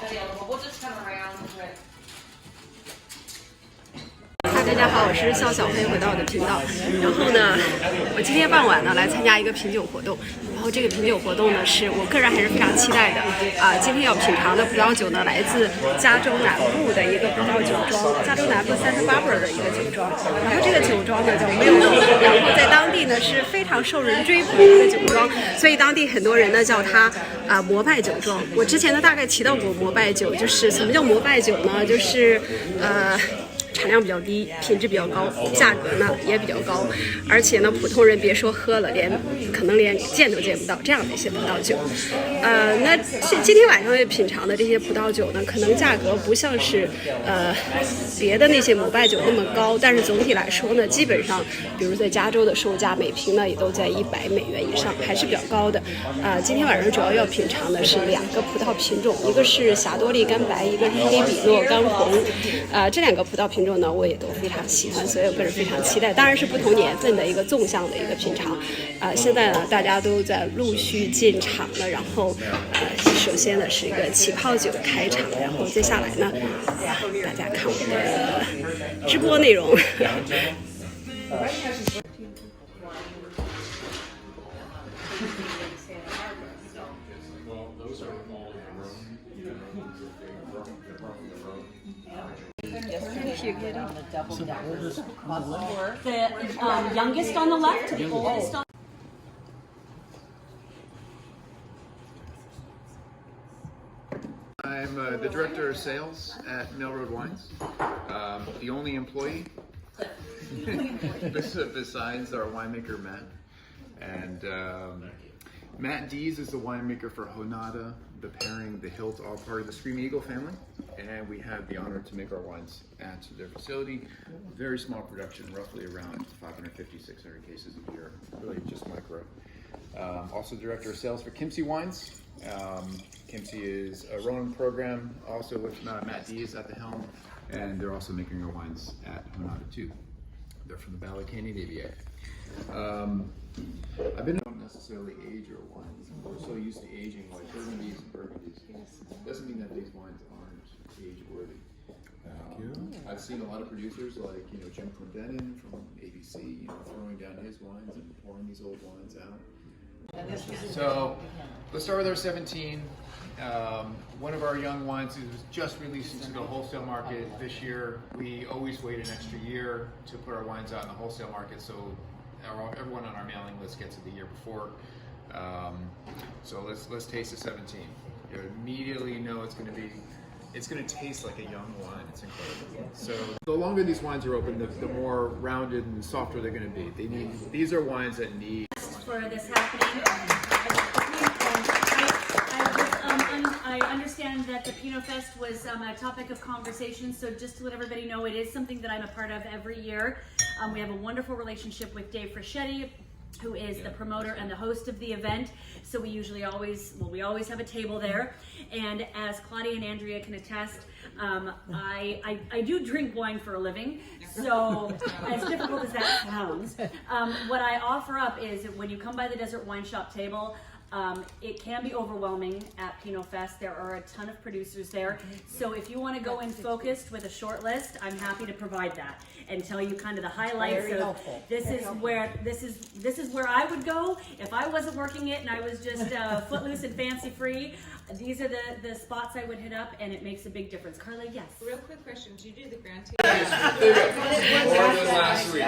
大家好，我是笑小黑，回到我的频道。然后呢，我今天傍晚呢来参加一个品酒活动。然后这个品酒活动呢，是我个人还是非常期待的今天要品尝的葡萄酒呢，来自加州南部的一个葡萄酒庄，加州南部Santa Barbara的一个酒庄。然后这个酒庄呢叫Milroad，然后在当地呢是非常受人追捧的一个酒庄，所以当地很多人呢叫它膜拜酒庄。我之前呢大概提到过膜拜酒，就是什么叫膜拜酒呢？就是产量比较低，品质比较高，价格呢也比较高，而且呢，普通人别说喝了，可能连见都见不到这样的一些葡萄酒。那今天晚上品尝的这些葡萄酒呢，可能价格不像是别的那些膜拜酒那么高，但是总体来说呢，基本上，比如在加州的售价每瓶呢也都在$100以上，还是比较高的。今天晚上主要要品尝的是2个葡萄品种，一个是霞多丽干白，一个是黑比诺干红。这2个葡萄品种呢，我也都非常喜欢，所以我个人非常期待。当然是不同年份的一个纵向的一个品尝。现在呢，大家都在陆续进场了。然后，首先呢是一个起泡酒开场，然后接下来呢，大家看我的直播内容。The youngest on the left to the oldest on. I'm the director of sales at Milroad Wines, the only employee besides our winemaker Matt. And Matt Dees is the winemaker for Honada, the Pairing, the Hilt, all part of the Scream Eagle family. And we have the honor to make our wines at their facility. Very small production, roughly around 550, 600 cases a year, really just micro. Also director of sales for Kimsey Wines. Kimsey is a rowing program, also with Matt Dees at the helm, and they're also making our wines at Honada too. They're from the Valley Canyon AVA. I've been don't necessarily age your wines. We're so used to aging like Burgundies and Burgundies. Doesn't mean that these wines aren't age worthy. I've seen a lot of producers like Jim Clendenin from ABC, throwing down his wines and pouring these old wines out. So let's start with our 17. One of our young wines is just released into the wholesale market this year. We always wait an extra year to put our wines out in the wholesale market, so everyone on our mailing list gets it the year before. So let's taste the 17. You immediately know it's going to taste like a young wine. It's incredible. So the longer these wines are open, the more rounded and softer they're going to be. These are wines that need. For this happening. I understand that the Pinot Fest was a topic of conversation, so just to let everybody know, it is something that I'm a part of every year. We have a wonderful relationship with Dave Frischetti, who is the promoter and the host of the event. So we always have a table there. And as Claudia and Andrea can attest, I do drink wine for a living. So as difficult as that sounds, what I offer up is when you come by the Desert Wine Shop table, it can be overwhelming at Pinot Fest. There are a ton of producers there. So if you want to go in focused with a short list, I'm happy to provide that and tell you kind of the highlights of this is where I would go if I wasn't working it and I was just footloose and fancy free. These are the spots I would hit up, and it makes a big difference. Carla, yes. Real quick question: did you do the Grand More than last week.